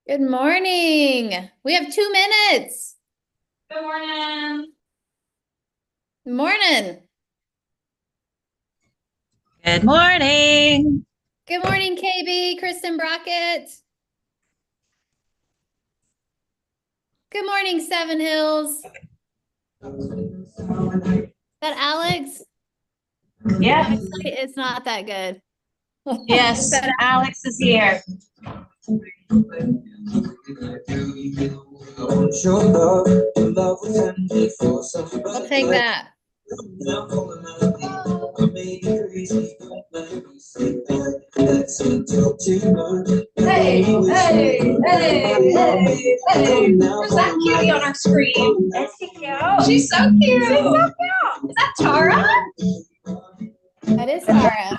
Good morning. We have 2 minutes. Good morning. Good morning. Good morning. Good morning, KB, Kristen Brockett. Good morning, Seven Hills. Is that Alex? Yeah. It's not that good. Yes, Alex is here. I'll take that. Hey, hey, hey, hey, hey. Where's that cutie on our screen? That's cute. She's so cute. She's so cute. Is that Tara? That is Tara.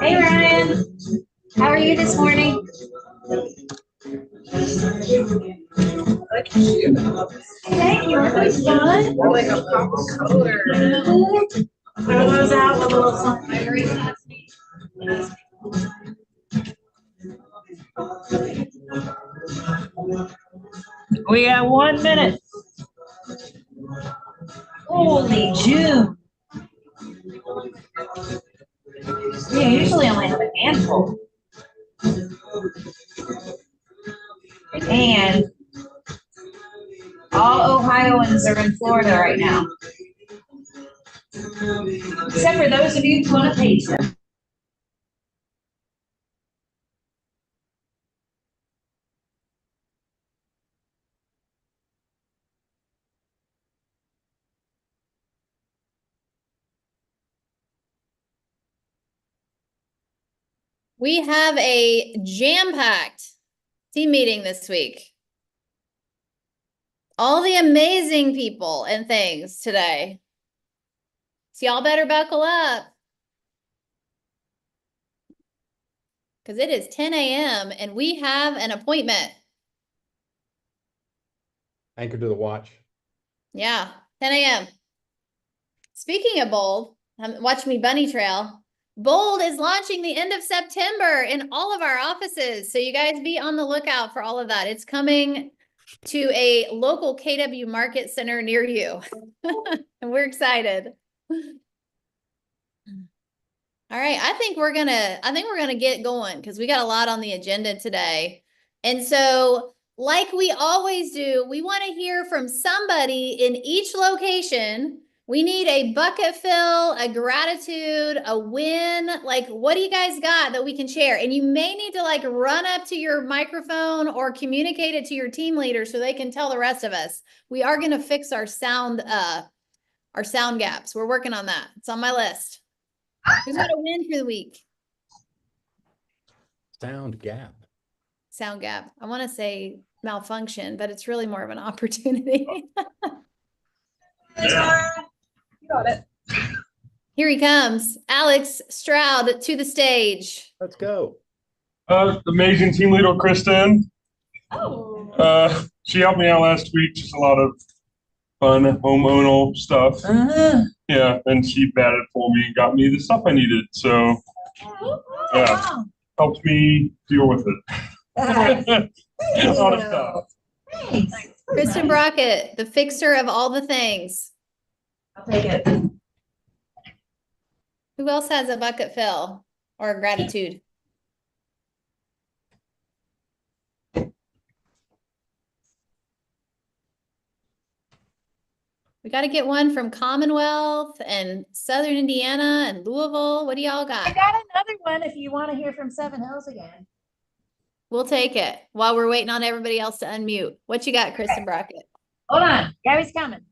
Hey, Ryan. How are you this morning? Thank you. It was fun. Like a pop color. I was out with a little something. We got 1 minute. Holy June. We usually only have a handful. And all Ohioans are in Florida right now. Except for those of you who want to taste them. We have a jam-packed team meeting this week. All the amazing people and things today. So y'all better buckle up. Because it is 10 a.m. and we have an appointment. Anchored to the watch. Yeah, 10 a.m. Speaking of Bold, watch me bunny trail. Bold is launching the end of September in all of our offices. So you guys be on the lookout for all of that. It's coming to a local KW Market Center near you. And we're excited. All right, I think we're gonna get going because we got a lot on the agenda today. And so, like we always do, we want to hear from somebody in each location. We need a bucket fill, a gratitude, a win. Like, what do you guys got that we can share? And you may need to like run up to your microphone or communicate it to your team leader so they can tell the rest of us. We are gonna fix our sound gaps. We're working on that. It's on my list. Who's got a win for the week? Sound gap. Sound gap. I want to say malfunction, but it's really more of an opportunity. You got it. Here he comes. Alex Stroud to the stage. Let's go. Amazing team leader, Kristen. Oh. She helped me out last week. Just a lot of fun homeowner stuff. Yeah, and she batted for me and got me the stuff I needed. So, yeah, helped me deal with it. A lot of stuff. Thanks. Kristen Brockett, the fixer of all the things. I'll take it. Who else has a bucket fill or a gratitude? We got to get one from Commonwealth and Southern Indiana and Louisville. What do y'all I got? got another one if you want to hear from Seven Hills again. We'll take it while we're waiting on everybody else to unmute. What you got, Kristen Brockett? Hold on. Gabby's coming.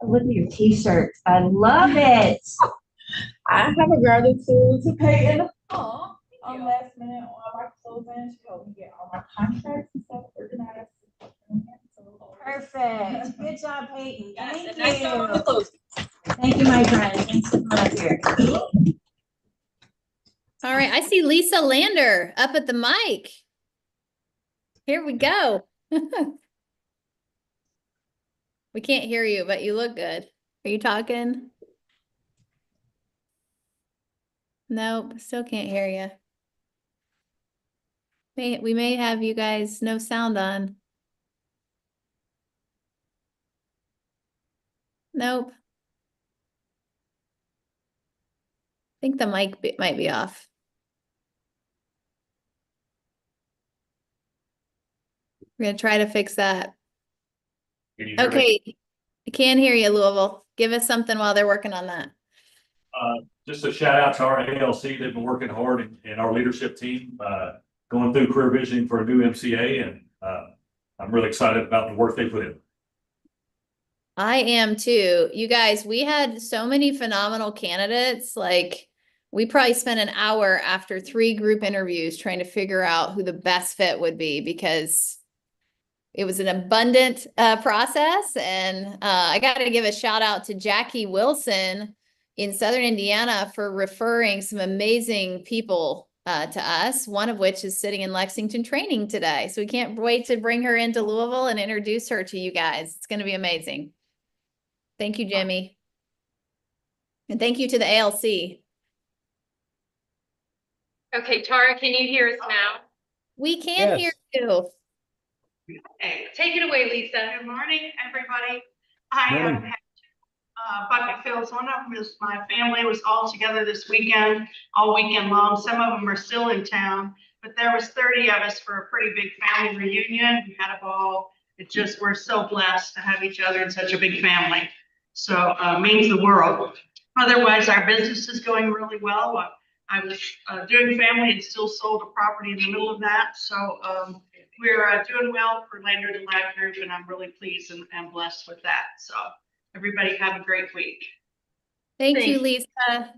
Look at your t-shirt. I love it. I have a gratitude to Peyton. Oh, On last minute on all my closing. She helped me get all my contracts and stuff organized. Perfect. Good job, Peyton. yes, Thank and nice job on the you. closing. Thank you, my friend. Thanks for coming up here. All right, I see Lisa Lander up at the mic. Here we go. We can't hear you, but you look good. Are you talking? Nope, still can't hear you. We may have you guys no sound on. Nope. I think the might be off. We're gonna try to fix that. Can you hear me? Okay, I can hear you, Louisville. Give us something while they're working on that. Just a shout out to our ALC. They've been working hard and our leadership team, going through career visioning for a new MCA, and I'm really excited about the work they put in. I am too. You guys, we had so many phenomenal candidates. Like, we probably spent an hour after 3 group interviews trying to figure out who the best fit would be, because it was an abundant process. And I got to give a shout out to Jackie Wilson in Southern Indiana for referring some amazing people to us, one of which is sitting in Lexington training today. So we can't wait to bring her into Louisville and introduce her to you guys. It's going to be amazing. Thank you, Jimmy. And thank you to the ALC. Okay, Tara, can you hear us now? We can hear you. Okay, take it away, Lisa. Good morning, everybody. I Morning. had bucket fills. One of them is my family was all together this weekend, all weekend long. Some of them are still in town, but there was 30 of us for a pretty big family reunion. We had a ball. We're so blessed to have each other in such a big family. So means the world. Otherwise, our business is going really well. I was doing family and still sold a property in the middle of that. So we're doing well for Lanyard and Live Group, and I'm really pleased and blessed with that. So everybody have a great week. Thank you, Lisa.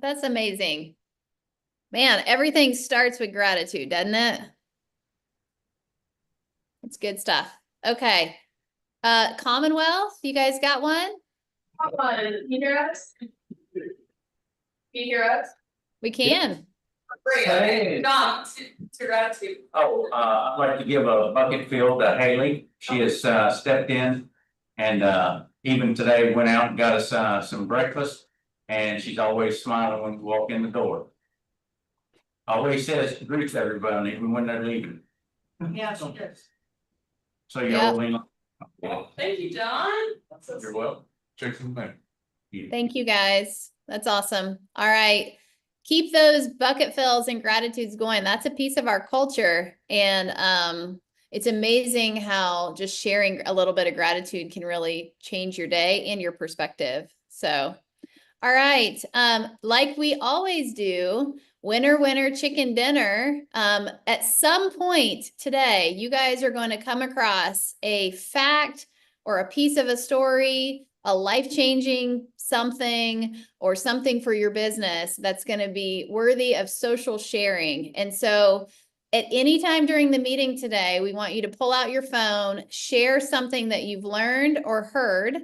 That's amazing. Man, everything starts with gratitude, doesn't it? It's good stuff. Okay. Commonwealth, you guys got one? Can you hear us? Can you hear us? We can. Great. Hey. Not to gratitude. Oh, I'd like to give a bucket fill to Haley. She has stepped in and even today went out and got us some breakfast. And she's always smiling when we walk in the door. Always says, greets everybody even when they're leaving. Yeah, she does. So you're Yeah. holding. Thank you, John. You're welcome. Jason, man. Thank you, guys. That's awesome. All right. Keep those bucket fills and gratitudes going. That's a piece of our culture. And it's amazing how just sharing a little bit of gratitude can really change your day and your perspective. So, all right. Like we always do, winner, winner, chicken dinner. At some point today, you guys are going to come across a fact or a piece of a story, a life-changing something, or something for your business that's going to be worthy of social sharing. And so at any time during the meeting today, we want you to pull out your phone, share something that you've learned or heard.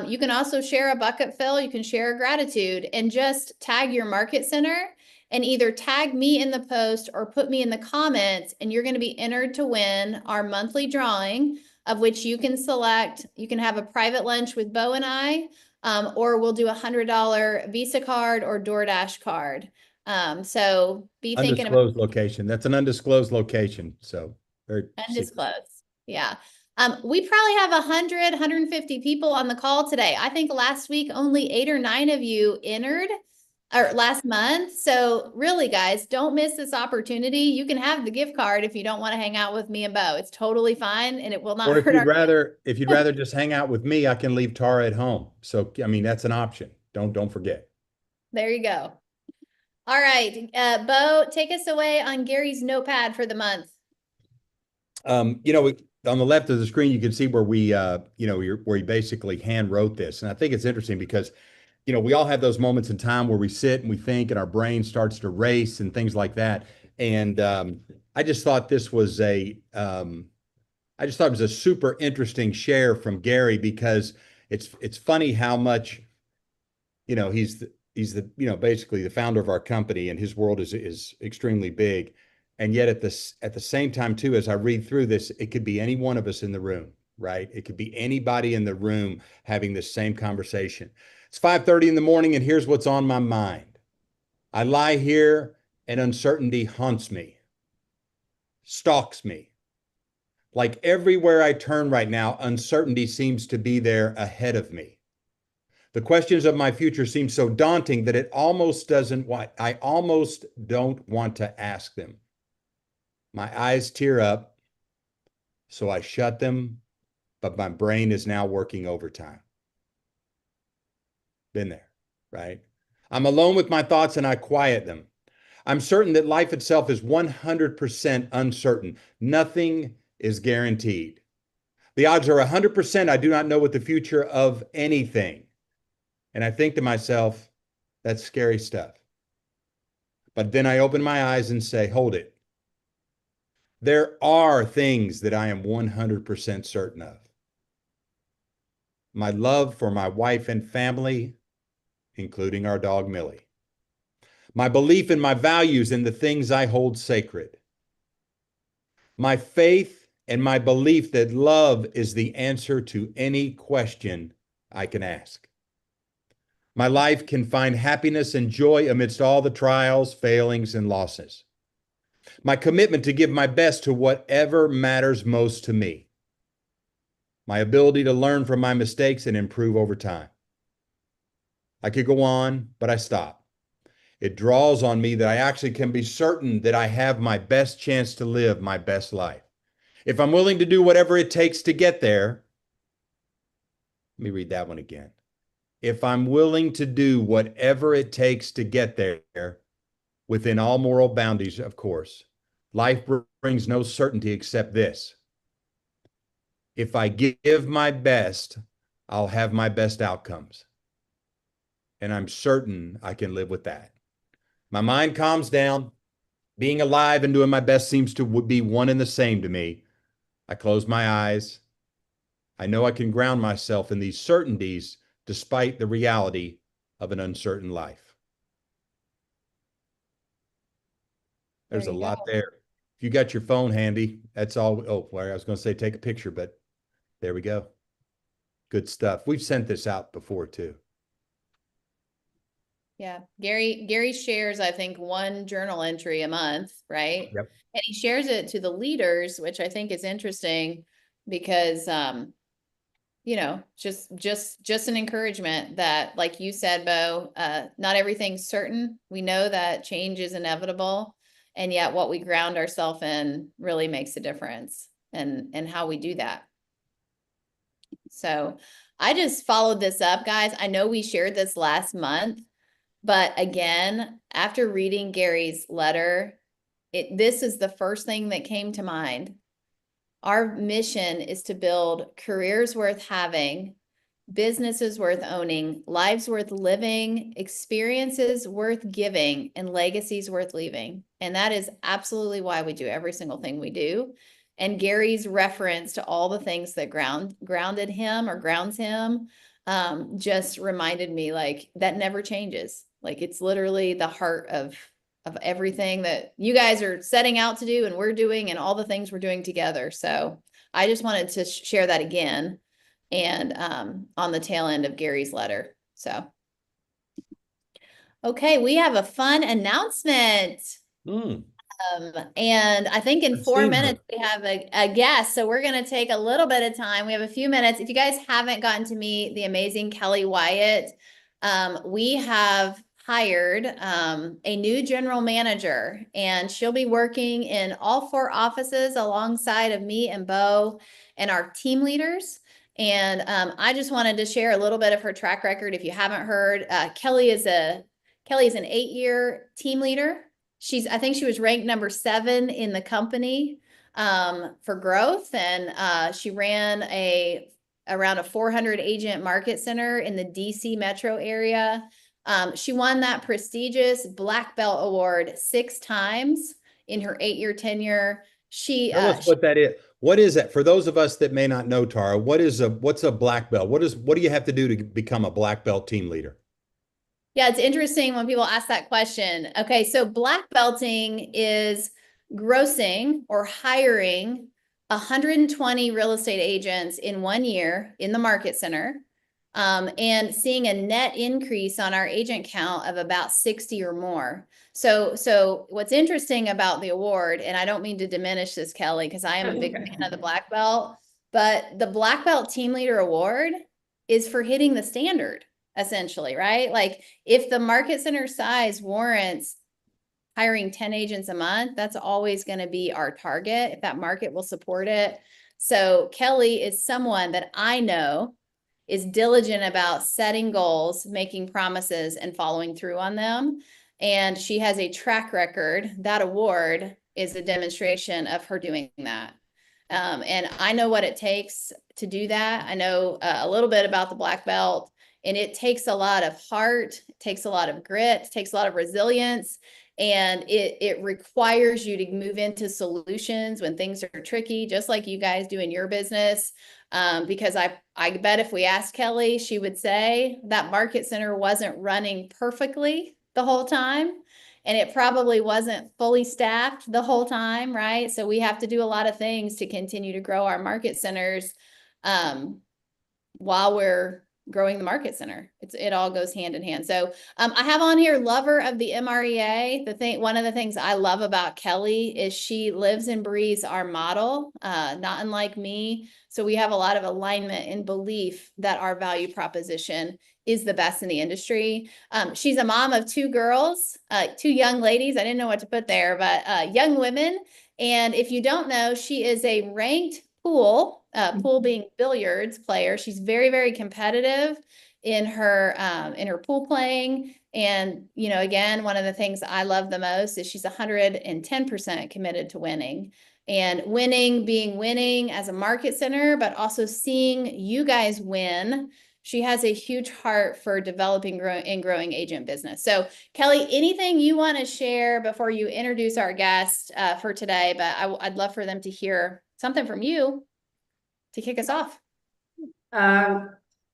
You can also share a bucket fill, you can share a gratitude, and just tag your market center and either tag me in the post or put me in the comments, and you're going to be entered to win our monthly drawing, of which you can select. You can have a private lunch with Bo and I, or we'll do $100 Visa card or DoorDash card. So be thinking about Undisclosed location. That's an undisclosed location. So very secret. undisclosed. Yeah. We probably have 100, 150 people on the call today. I think last week only 8 or 9 of you entered, or last month. So really, guys, don't miss this opportunity. You can have the gift card if you don't want to hang out with me and Bo. It's totally fine, and it will not Or if hurt you'd our rather just hang out with me, I can leave Tara at home. So I mean that's an option. Don't forget. There you go. All right, Bo, take us away on Gary's notepad for the month. On the left of the screen, you can see where where he basically hand wrote this. And I think it's interesting because, we all have those moments in time where we sit and we think and our brain starts to race and things like that. And I just thought this was it was a super interesting share from Gary, because it's funny how much, he's the basically the founder of our company, and his world is extremely big. And yet at the same time too, as I read through this, it could be any one of us in the room, right? It could be anybody in the room having this same conversation. It's 5:30 in the morning, and here's what's on my mind. I lie here and uncertainty haunts me, stalks me. Like everywhere I turn right now, uncertainty seems to be there ahead of me. The questions of my future seem so daunting that I almost don't want to ask them. My eyes tear up, so I shut them, but my brain is now working overtime. Been there, right? I'm alone with my thoughts and I quiet them. I'm certain that life itself is 100% uncertain. Nothing is guaranteed. The odds are 100% I do not know what the future of anything. And I think to myself, that's scary stuff. But then I open my eyes and say, hold it. There are things that I am 100% certain of. My love for my wife and family, including our dog Millie. My belief in my values and the things I hold sacred. My faith and my belief that love is the answer to any question I can ask. My life can find happiness and joy amidst all the trials, failings, and losses. My commitment to give my best to whatever matters most to me. My ability to learn from my mistakes and improve over time. I could go on, but I stop. It draws on me that I actually can be certain that I have my best chance to live my best life. If I'm willing to do whatever it takes to get there, let me read that one again. If I'm willing to do whatever it takes to get there, within all moral boundaries, of course, life brings no certainty except this. If I give my best, I'll have my best outcomes. And I'm certain I can live with that. My mind calms down. Being alive and doing my best seems to be one and the same to me. I close my eyes. I know I can ground myself in these certainties despite the reality of an uncertain life. There's a lot there. If you got your phone handy, that's all. Oh, well, I was going to say take a picture, but there we go. Good stuff. We've sent this out before too. Yeah, Gary shares, I think, one journal entry a month, right? Yep. And he shares it to the leaders, which I think is interesting because, you know, just an encouragement that, like you said, Bo, not everything's certain. We know that change is inevitable, and yet what we ground ourselves in really makes a difference, and how we do that. So I just followed this up, guys. I know we shared this last month. But again, after reading Gary's letter, this is the first thing that came to mind. Our mission is to build careers worth having, businesses worth owning, lives worth living, experiences worth giving, and legacies worth leaving. And that is absolutely why we do every single thing we do. And Gary's reference to all the things that grounded him or grounds him just reminded me, like, that never changes. Like, it's literally the heart of everything that you guys are setting out to do and we're doing and all the things we're doing together. So I just wanted to share that again and on the tail end of Gary's letter. So, okay, we have a fun announcement. And I think in 4 minutes we have a guest. So we're going to take a little bit of time. We have a few minutes. If you guys haven't gotten to meet the amazing Kelly Wyatt, we have hired a new general manager, and she'll be working in all 4 offices alongside of me and Bo and our team leaders. And I just wanted to share a little bit of her track record. If you haven't heard, Kelly is an 8-year team leader. I think she was ranked number 7 in the company for growth. And she ran around a 400 agent market center in the DC metro area. She won that prestigious Black Belt Award 6 times in her 8-year tenure. Tell us what that is. What is that? For those of us that may not know, Tara, what's a black belt? What do you have to do to become a black belt team leader? Yeah, it's interesting when people ask that question. Okay, so black belting is grossing or hiring 120 real estate agents in 1 year in the market center. and seeing a net increase on our agent count of about 60 or more. So what's interesting about the award, and I don't mean to diminish this, Kelly, because I am a big fan of the black belt, but the black belt team leader award is for hitting the standard, essentially, right? Like if the market center size warrants hiring 10 agents a month, that's always going to be our target if that market will support it. So Kelly is someone that I know is diligent about setting goals, making promises, and following through on them. And she has a track record. That award is a demonstration of her doing that. And I know what it takes to do that. I know a little bit about the black belt, and it takes a lot of heart, it takes a lot of grit, it takes a lot of resilience, and it requires you to move into solutions when things are tricky, just like you guys do in your business. Because I bet if we asked Kelly, she would say that market center wasn't running perfectly the whole time. And it probably wasn't fully staffed the whole time, right? So we have to do a lot of things to continue to grow our market centers while we're growing the market center. It all goes hand in hand. So I have on here lover of the MREA. One of the things I love about Kelly is she lives and breathes our model, not unlike me. So we have a lot of alignment and belief that our value proposition is the best in the industry. She's a mom of two girls, two young ladies. I didn't know what to put there, but young women. And if you don't know, she is a ranked pool being billiards player. She's very, very competitive in her pool playing. And, you know, again, one of the things I love the most is she's 110% committed to winning. And being winning as a market center, but also seeing you guys win. She has a huge heart for developing and growing agent business. So Kelly, anything you want to share before you introduce our guest for today? But I'd love for them to hear something from you to kick us off.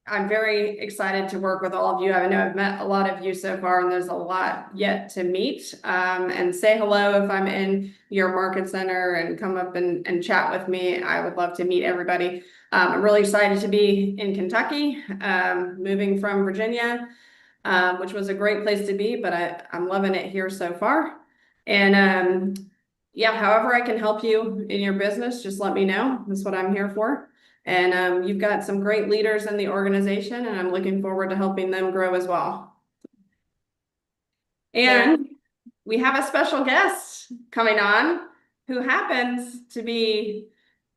I'm very excited to work with all of you. I know I've met a lot of you so far, and there's a lot yet to meet. And say hello if I'm in your market center and come up and chat with me. I would love to meet everybody. I'm really excited to be in Kentucky, moving from Virginia, which was a great place to be, but I'm loving it here so far. And yeah, however I can help you in your business, just let me know. That's what I'm here for. And you've got some great leaders in the organization, and I'm looking forward to helping them grow as well. And we have a special guest coming on who happens to be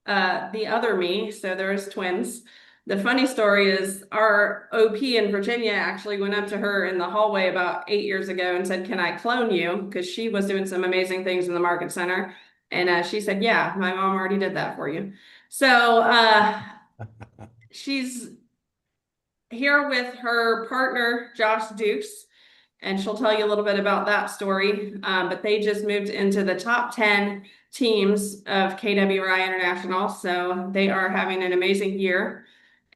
the other me. So there's twins. The funny story is our OP in Virginia actually went up to her in the hallway about 8 years ago and said, "Can I clone you?" Because she was doing some amazing things in the market center. And she said, "Yeah, my mom already did that for you." So she's here with her partner, Josh Dukes, and she'll tell you a little bit about that story. But they just moved into the top 10 teams of KWRI International. So they are having an amazing year.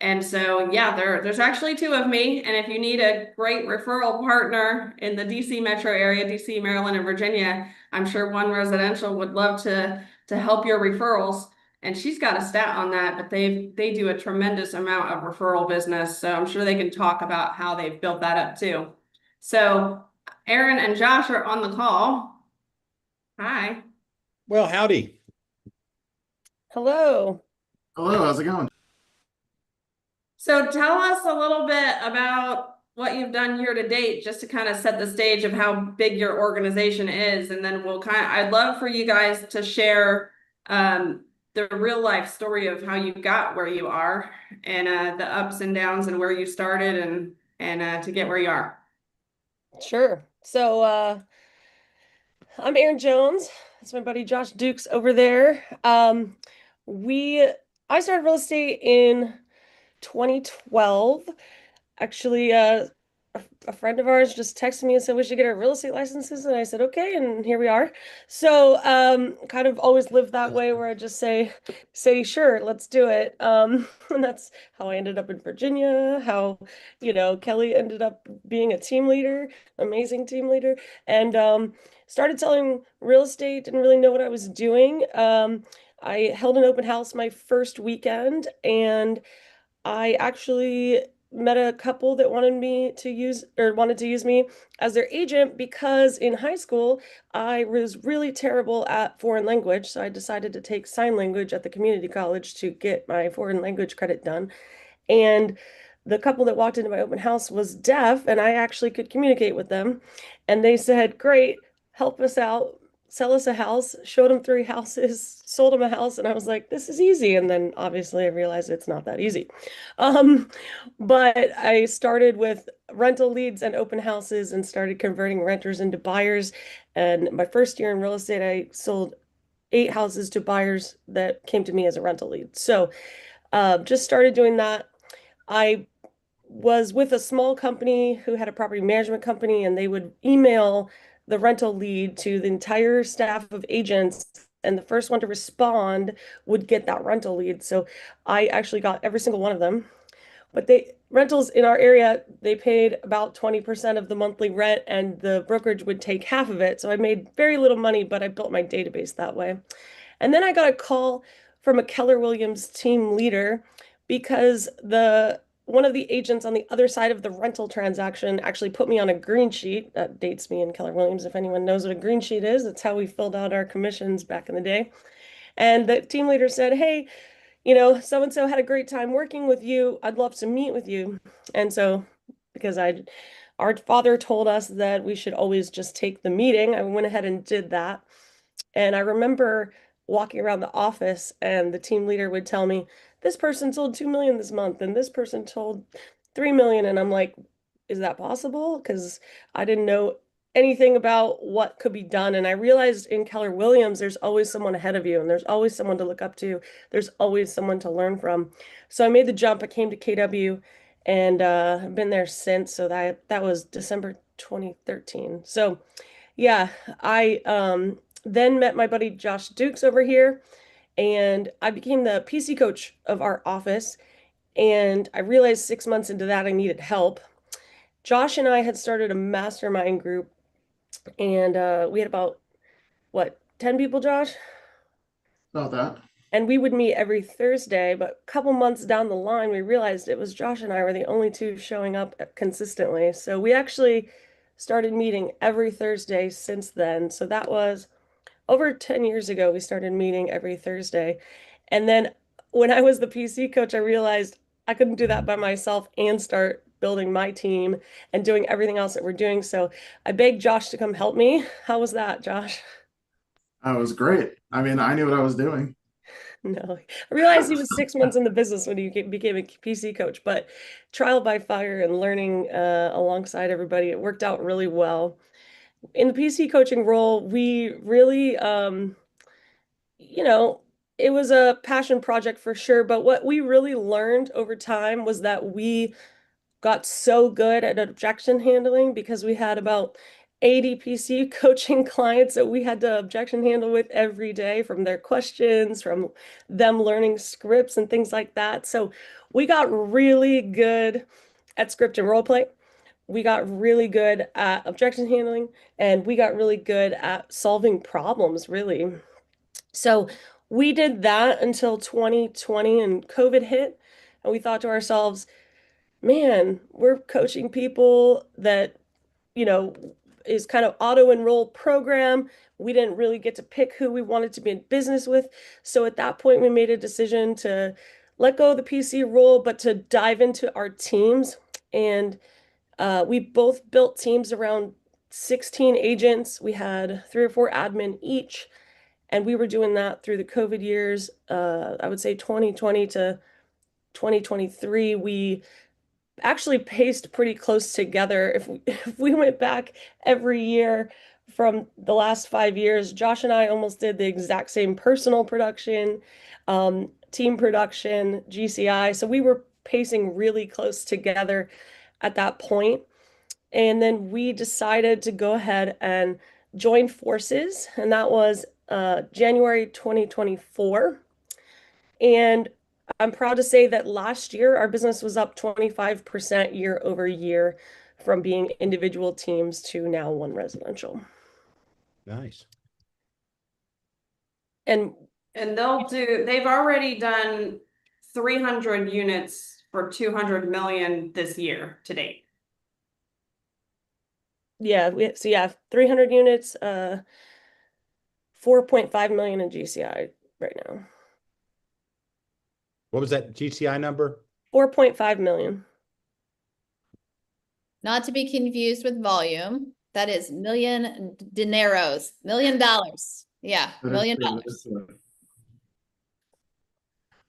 And so, yeah, there's actually two of me. And if you need a great referral partner in the DC metro area, DC, Maryland, and Virginia, I'm sure One Residential would love to help your referrals. And she's got a stat on that, but they do a tremendous amount of referral business. So I'm sure they can talk about how they've built that up too. So Aaron and Josh are on the call. Hi. Well, howdy. Hello. Hello, how's it going? So tell us a little bit about what you've done here to date, just to kind of set the stage of how big your organization is. And then I'd love for you guys to share the real life story of how you got where you are, and the ups and downs, and where you started and to get where you are. Sure. So I'm Aaron Jones. That's my buddy Josh Dukes over there. I started real estate in 2012. Actually, a friend of ours just texted me and said we should get our real estate licenses, and I said okay, and here we are. So kind of always lived that way, where I just say sure, let's do it. And that's how I ended up in Virginia, how Kelly ended up being a team leader, amazing team leader, and started selling real estate. Didn't really know what I was doing. I held an open house my first weekend, and I actually met a couple that wanted to use me as their agent because in high school I was really terrible at foreign language, so I decided to take sign language at the community college to get my foreign language credit done. And the couple that walked into my open house was deaf, and I actually could communicate with them. And they said, "Great, help us out, sell us a house." Showed them 3 houses, sold them a house, and I was like, "This is easy." And then obviously I realized it's not that easy. Um, but I started with rental leads and open houses and started converting renters into buyers. And my first year in real estate, I sold 8 houses to buyers that came to me as a rental lead. So just started doing that. I was with a small company who had a property management company, and they would email the rental lead to the entire staff of agents, and the first one to respond would get that rental lead. So I actually got every single one of them. But rentals in our area, they paid about 20% of the monthly rent, and the brokerage would take half of it. So I made very little money, but I built my database that way. And then I got a call from a Keller Williams team leader because one of the agents on the other side of the rental transaction actually put me on a green sheet. That dates me in Keller Williams. If anyone knows what a green sheet is, it's how we filled out our commissions back in the day. And the team leader said, "Hey, so and so had a great time working with you. I'd love to meet with you." And so, because our father told us that we should always just take the meeting, I went ahead and did that. And I remember walking around the office, and the team leader would tell me, "This person sold 2 million this month, and this person sold 3 million." And I'm like, "Is that possible?" Because I didn't know anything about what could be done. And I realized in Keller Williams, there's always someone ahead of you, and there's always someone to look up to. There's always someone to learn from. So I made the jump. I came to KW, and I've been there since. So that was December 2013. So yeah, I then met my buddy Josh Dukes over here, and I became the PC coach of our office. And I realized 6 months into that I needed help. Josh and I had started a mastermind group, and we had about, what, 10 people, Josh? About that. And we would meet every Thursday, but a couple months down the line, we realized it was Josh and I were the only two showing up consistently. So we actually started meeting every Thursday since then. So that was over 10 years ago, we started meeting every Thursday. And then when I was the PC coach, I realized I couldn't do that by myself and start building my team and doing everything else that we're doing. So I begged Josh to come help me. How was that, Josh? That was great. I mean, I knew what I was doing. No, I realized he was 6 months in the business when he became a PC coach, but trial by fire and learning alongside everybody, it worked out really well. In the PC coaching role, we really, it was a passion project for sure, but what we really learned over time was that we got so good at objection handling because we had about 80 PC coaching clients that we had to objection handle with every day, from their questions, from them learning scripts and things like that. So we got really good at script and role play. We got really good at objection handling, and we got really good at solving problems, really. So we did that until 2020 and COVID hit, and we thought to ourselves, man, we're coaching people that, is kind of auto enroll program. We didn't really get to pick who we wanted to be in business with. So at that point, we made a decision to let go of the PC role, but to dive into our teams. And we both built teams around 16 agents. We had 3 or 4 admin each. And we were doing that through the COVID years. I would say 2020 to 2023, we actually paced pretty close together. If we went back every year from the last 5 years, Josh and I almost did the exact same personal production, team production, GCI. So we were pacing really close together at that point. And then we decided to go ahead and join forces, and that was January 2024. And I'm proud to say that last year our business was up 25% year over year, from being individual teams to now one residential. Nice. And they've already done 300 units for 200 million this year to date. Yeah, 300 units, 4.5 million in GCI right now. What was that GCI number? 4.5 million. Not to be confused with volume. That is million dineros, $1 million. Yeah, $1 million.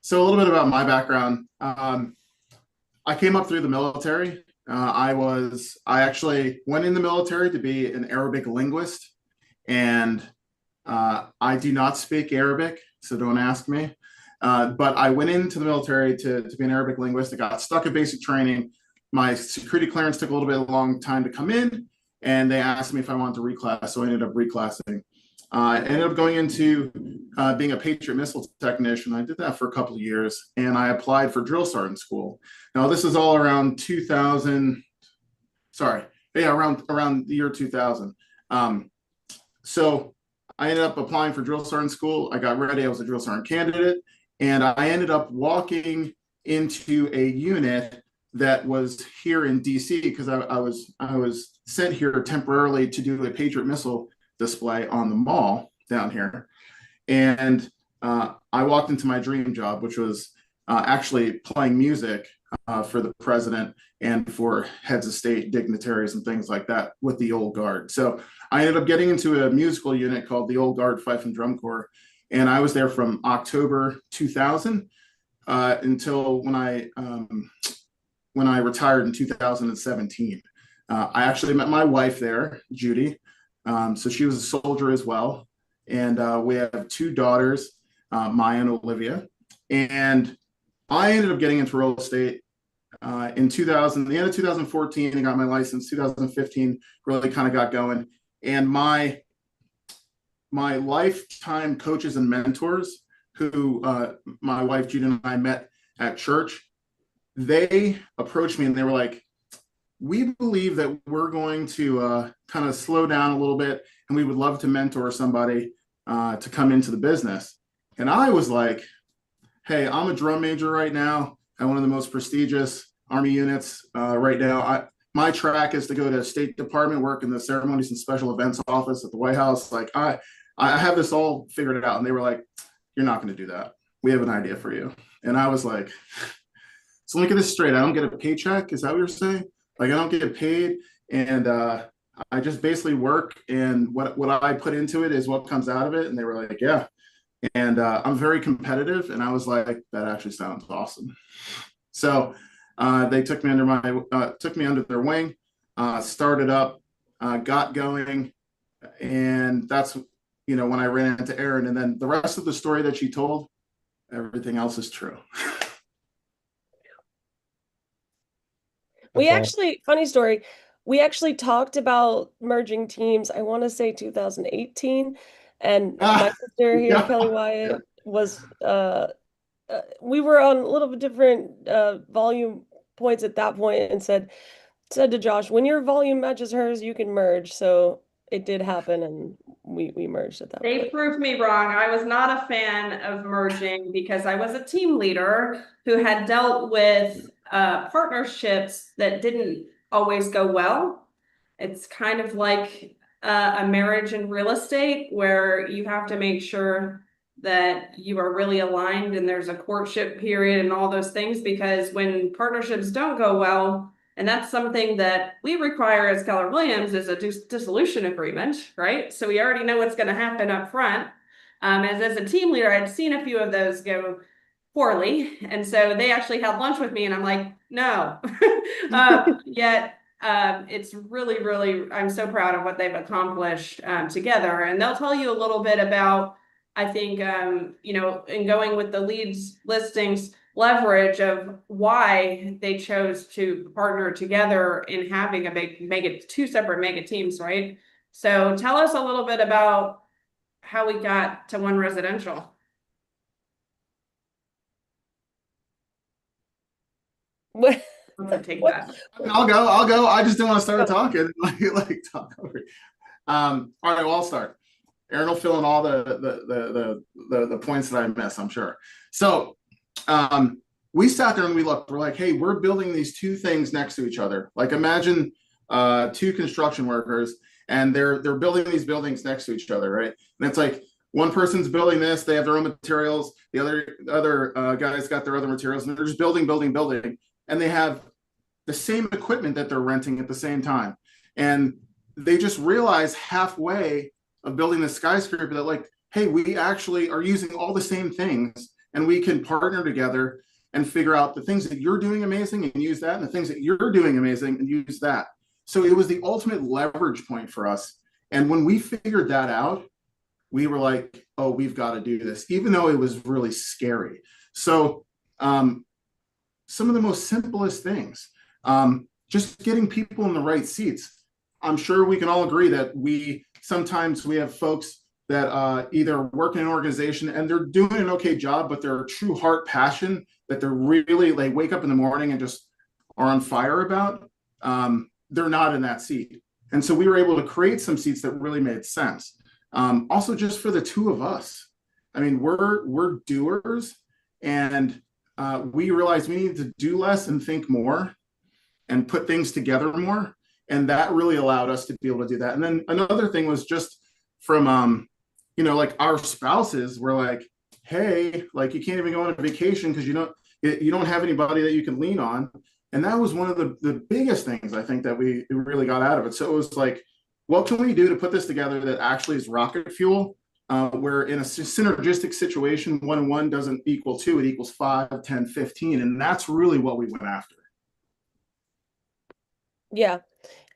So a little bit about my background. I came up through the military. I actually went in the military to be an Arabic linguist, and I do not speak Arabic, so don't ask me. But I went into the military to be an Arabic linguist. I got stuck at basic training. My security clearance took a little bit of a long time to come in, and they asked me if I wanted to reclass, so I ended up reclassing. I ended up going into being a Patriot missile technician. I did that for a couple of years, and I applied for drill sergeant school. Now, this is all around 2000. Sorry, yeah, around the year 2000. So I ended up applying for drill sergeant school. I got ready. I was a drill sergeant candidate, and I ended up walking into a unit that was here in DC because I was sent here temporarily to do a Patriot missile display on the mall down here. And I walked into my dream job, which was actually playing music for the president and for heads of state, dignitaries, and things like that with the Old Guard. So I ended up getting into a musical unit called the Old Guard Fife and Drum Corps. And I was there from October 2000 until when I retired in 2017. I actually met my wife there, Judy. So she was a soldier as well. And we have 2 daughters, Maya and Olivia. And I ended up getting into real estate in the end of 2014. I got my license. 2015 really kind of got going. And my lifetime coaches and mentors who my wife Judy and I met at church, they approached me and they were like, we believe that we're going to kind of slow down a little bit, and we would love to mentor somebody to come into the business. And I was like, hey, I'm a drum major right now at one of the most prestigious Army units right now. My track is to go to State Department, work in the ceremonies and special events office at the White House. Like I have this all figured out. And they were like, you're not going to do that. We have an idea for you. And I was like, so let me get this straight. I don't get a paycheck. Is that what you're saying? Like I don't get paid, and I just basically work, and what I put into it is what comes out of it. And they were like, yeah. And I'm very competitive, and I was like, that actually sounds awesome. So they took me under their wing, started up, got going, and that's when I ran into Erin. And then the rest of the story that she told, everything else is true. Funny story, we actually talked about merging teams, I want to say 2018, and my sister here, yeah. Kelly Wyatt, was we were on a little bit different volume points at that point, and said to Josh, when your volume matches hers, you can merge. So it did happen, and we merged at that point. They proved me wrong. I was not a fan of merging because I was a team leader who had dealt with partnerships that didn't always go well. It's kind of like a marriage in real estate where you have to make sure that you are really aligned and there's a courtship period and all those things, because when partnerships don't go well, and that's something that we require as Keller Williams, is a dissolution agreement, right? So we already know what's going to happen up front. As a team leader, I'd seen a few of those go poorly. And so they actually had lunch with me, and I'm like, no. Yet it's really, really, I'm so proud of what they've accomplished together. And they'll tell you a little bit about, I think, in going with the leads listings leverage of why they chose to partner together in having a 2 separate mega teams, right? So tell us a little bit about how we got to One Residential. Take that. I'll go. I just didn't want to start talking like talk over it. All right, well, I'll start. Erin will fill in all the points that I miss, I'm sure. So we sat there and we looked, we're like, hey, we're building these two things next to each other. Like imagine two construction workers and they're building these buildings next to each other, right? And it's like one person's building this, they have their own materials, the other guys got their other materials, and they're just building, and they have the same equipment that they're renting at the same time. And they just realize halfway of building this skyscraper that like, hey, we actually are using all the same things, and we can partner together and figure out the things that you're doing amazing and use that, and the things that you're doing amazing and use that. So it was the ultimate leverage point for us. And when we figured that out, we were like, oh, we've got to do this, even though it was really scary. So some of the most simplest things, just getting people in the right seats. I'm sure we can all agree that sometimes we have folks that either work in an organization and they're doing an okay job, but they're a true heart passion that they're really, they wake up in the morning and just are on fire about. They're not in that seat. And so we were able to create some seats that really made sense. Also just for the two of us. I mean, we're doers, and we realized we need to do less and think more and put things together more. And that really allowed us to be able to do that. And then another thing was just from, like our spouses were like, hey, like you can't even go on a vacation because you don't have anybody that you can lean on. And that was one of the biggest things I think that we really got out of it. So it was like, what can we do to put this together that actually is rocket fuel, where in a synergistic situation, 1 and 1 doesn't equal 2, it equals 5, 10, 15. And that's really what we went after. Yeah.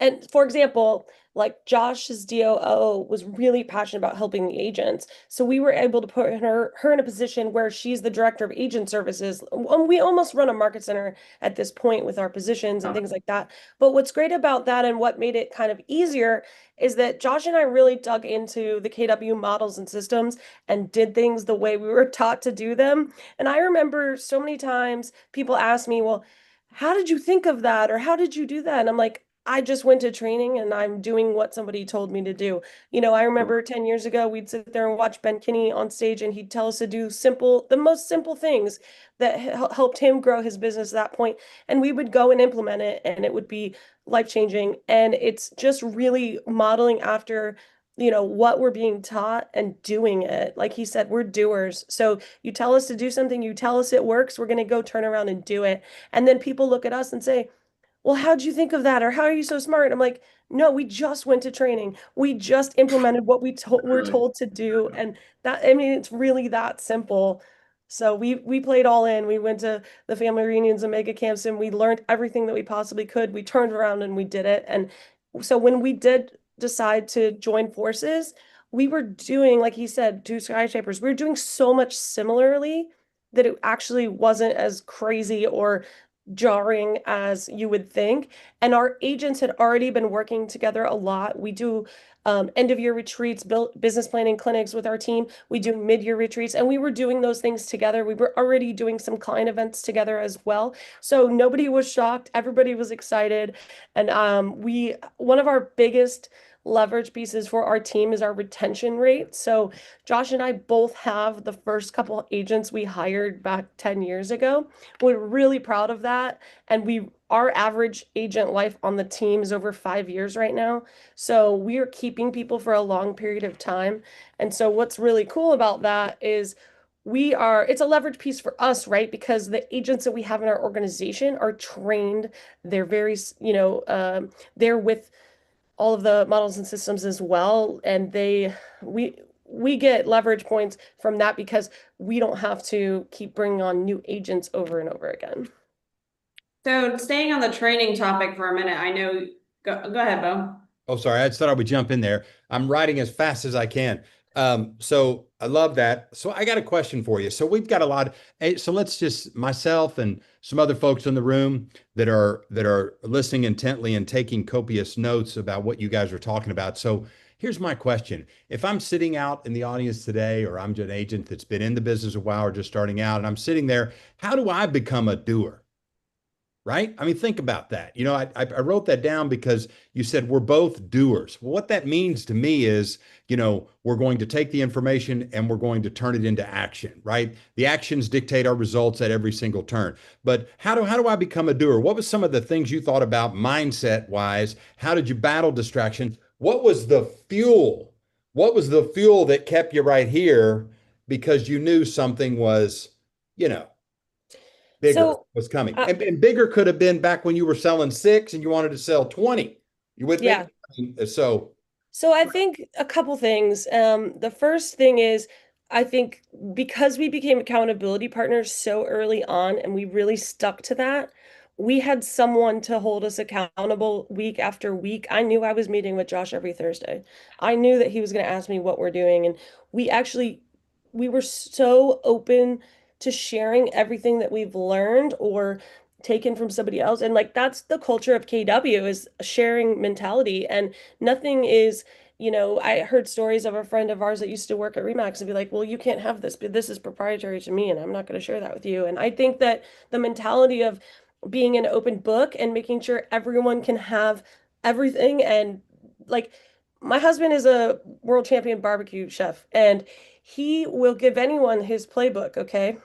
And for example, like Josh's DOO was really passionate about helping the agents. So we were able to put her in a position where she's the director of agent services. We almost run a market center at this point with our positions and things like that. But what's great about that and what made it kind of easier is that Josh and I really dug into the KW models and systems and did things the way we were taught to do them. And I remember so many times people ask me, well, how did you think of that? Or how did you do that? And I'm like, I just went to training and I'm doing what somebody told me to do. I remember 10 years ago, we'd sit there and watch Ben Kinney on stage and he'd tell us to do the most simple things that helped him grow his business at that point. And we would go and implement it and it would be life-changing. And it's just really modeling after, what we're being taught and doing it. Like he said, we're doers. So you tell us to do something, you tell us it works, we're going to go turn around and do it. And then people look at us and say, well, how'd you think of that? Or how are you so smart? I'm like, no, we just went to training. We just implemented what we're told to do. And it's really that simple. So we played all in. We went to the family reunions and mega camps and we learned everything that we possibly could. We turned around and we did it. And so when we did decide to join forces, we were doing, like he said, 2 skyscrapers. We were doing so much similarly that it actually wasn't as crazy or jarring as you would think. And our agents had already been working together a lot. We do end of year retreats, business planning clinics with our team. We do mid-year retreats, and we were doing those things together. We were already doing some client events together as well. So nobody was shocked. Everybody was excited. And one of our biggest leverage pieces for our team is our retention rate. So Josh and I both have the first couple of agents we hired back 10 years ago. We're really proud of that. And our average agent life on the team is over 5 years right now. So we are keeping people for a long period of time. And so what's really cool about that is it's a leverage piece for us, right? Because the agents that we have in our organization are trained. They're very, they're with all of the models and systems as well. And we get leverage points from that because we don't have to keep bringing on new agents over and over again. So staying on the training topic for a minute, I know, go ahead, Bo. Oh, sorry. I just thought I would jump in there. I'm writing as fast as I can. So I love that. So I got a question for you. So we've got a lot. So let's just, myself and some other folks in the room that are listening intently and taking copious notes about what you guys are talking about. So here's my question. If I'm sitting out in the audience today, or I'm an agent that's been in the business a while or just starting out, and I'm sitting there, how do I become a doer? right? I mean, think about that. You know, I wrote that down because you said we're both doers. Well, what that means to me is, you know, we're going to take the information and we're going to turn it into action, right? The actions dictate our results at every single turn. But how do I become a doer? What was some of the things you thought about mindset wise? How did you battle distraction? What was the fuel? What was the fuel that kept you right here because you knew something was, you know, bigger So, was coming. uh, And bigger could have been back when you were selling 6 and you wanted to sell 20. You with me? yeah. I mean, so So I think a couple things. The first thing is, I think because we became accountability partners so early on and we really stuck to that, we had someone to hold us accountable week after week. I knew I was meeting with Josh every Thursday. I knew that he was going to ask me what we're doing. And we actually, we were so open to sharing everything that we've learned or taken from somebody else. And like that's the culture of KW is a sharing mentality. And nothing is, you know, I heard stories of a friend of ours that used to work at Remax and be like, well, you can't have this, but this is proprietary to me and I'm not going to share that with you. And I think that the mentality of being an open book and making sure everyone can have everything, and like my husband is a world champion barbecue chef and he will give anyone his playbook, okay?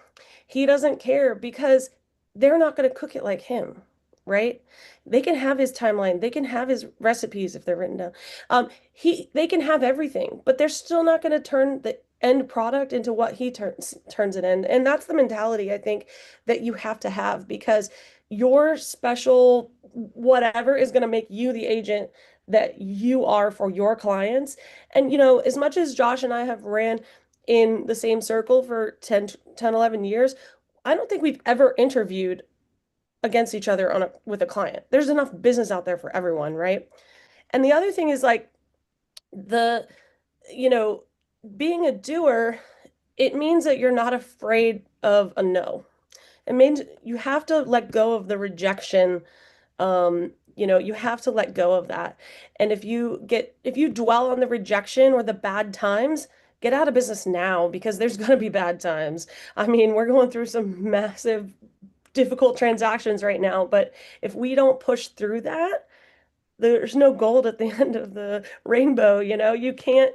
He doesn't care because they're not going to cook it like him, right? They can have his timeline, they can have his recipes if they're written down. They can have everything, but they're still not going to turn the end product into what he turns it in. And that's the mentality I think that you have to have, because your special whatever is going to make you the agent that you are for your clients. And you know, as much as Josh and I have ran in the same circle for 10 11 years, I don't think we've ever interviewed against each other with a client. There's enough business out there for everyone, right? And the other thing is like the, you know, being a doer, it means that you're not afraid of a no. It means you have to let go of the rejection. You know, you have to let go of that. And if you dwell on the rejection or the bad times, get out of business now, because there's going to be bad times. I mean, we're going through some massive, difficult transactions right now, but if we don't push through that, there's no gold at the end of the rainbow. You know, you can't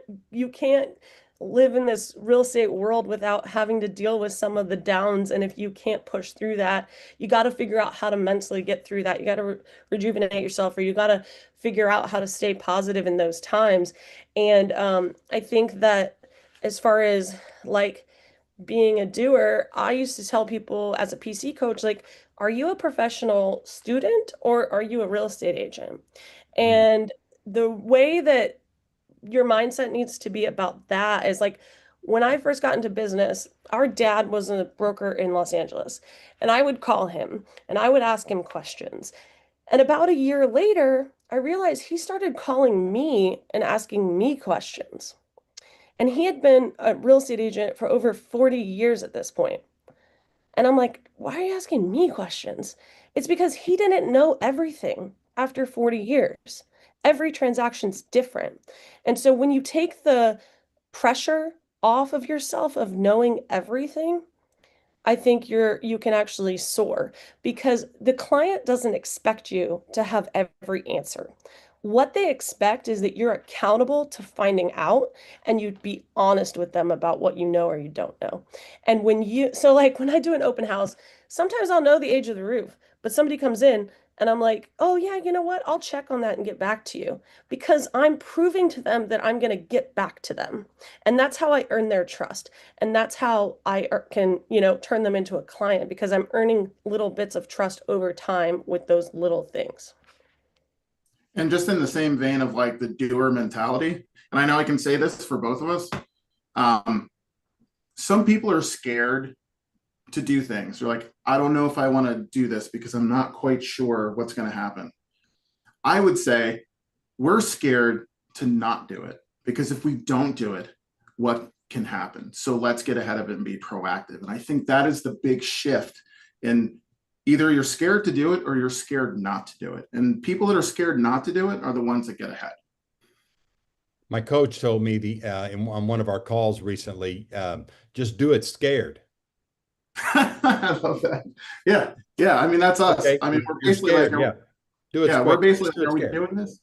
live in this real estate world without having to deal with some of the downs. And if you can't push through that, you got to figure out how to mentally get through that. You got to rejuvenate yourself, or you got to figure out how to stay positive in those times. And I think that as far as like being a doer, I used to tell people as a PC coach, like, are you a professional student or are you a real estate agent? And the way that your mindset needs to be about that is like, when I first got into business, our dad was a broker in Los Angeles, and I would call him and I would ask him questions. And about a year later, I realized he started calling me and asking me questions. And he had been a real estate agent for over 40 years at this point. And I'm like, why are you asking me questions? It's because he didn't know everything after 40 years. Every transaction's different. And so when you take the pressure off of yourself of knowing everything, I think you can actually soar, because the client doesn't expect you to have every answer. What they expect is that you're accountable to finding out and you'd be honest with them about what you know or you don't know. And so like when I do an open house, sometimes I'll know the age of the roof, but somebody comes in and I'm like, oh yeah, you know what? I'll check on that and get back to you, because I'm proving to them that I'm going to get back to them. And that's how I earn their trust. And that's how I can, you know, turn them into a client, because I'm earning little bits of trust over time with those little things. And just in the same vein of like the doer mentality, and I know I can say this for both of us, some people are scared to do things. They're like, I don't know if I want to do this because I'm not quite sure what's going to happen. I would say we're scared to not do it, because if we don't do it, what can happen? So let's get ahead of it and be proactive. And I think that is the big shift in either you're scared to do it or you're scared not to do it. And people that are scared not to do it are the ones that get ahead. My coach told me on one of our calls recently, just do it scared. I love that. Yeah. Yeah. I mean, that's us. Okay, I mean, we're you're basically scared, like, yeah. Do it yeah, we're quick. basically Just do like, it are we scared. doing this?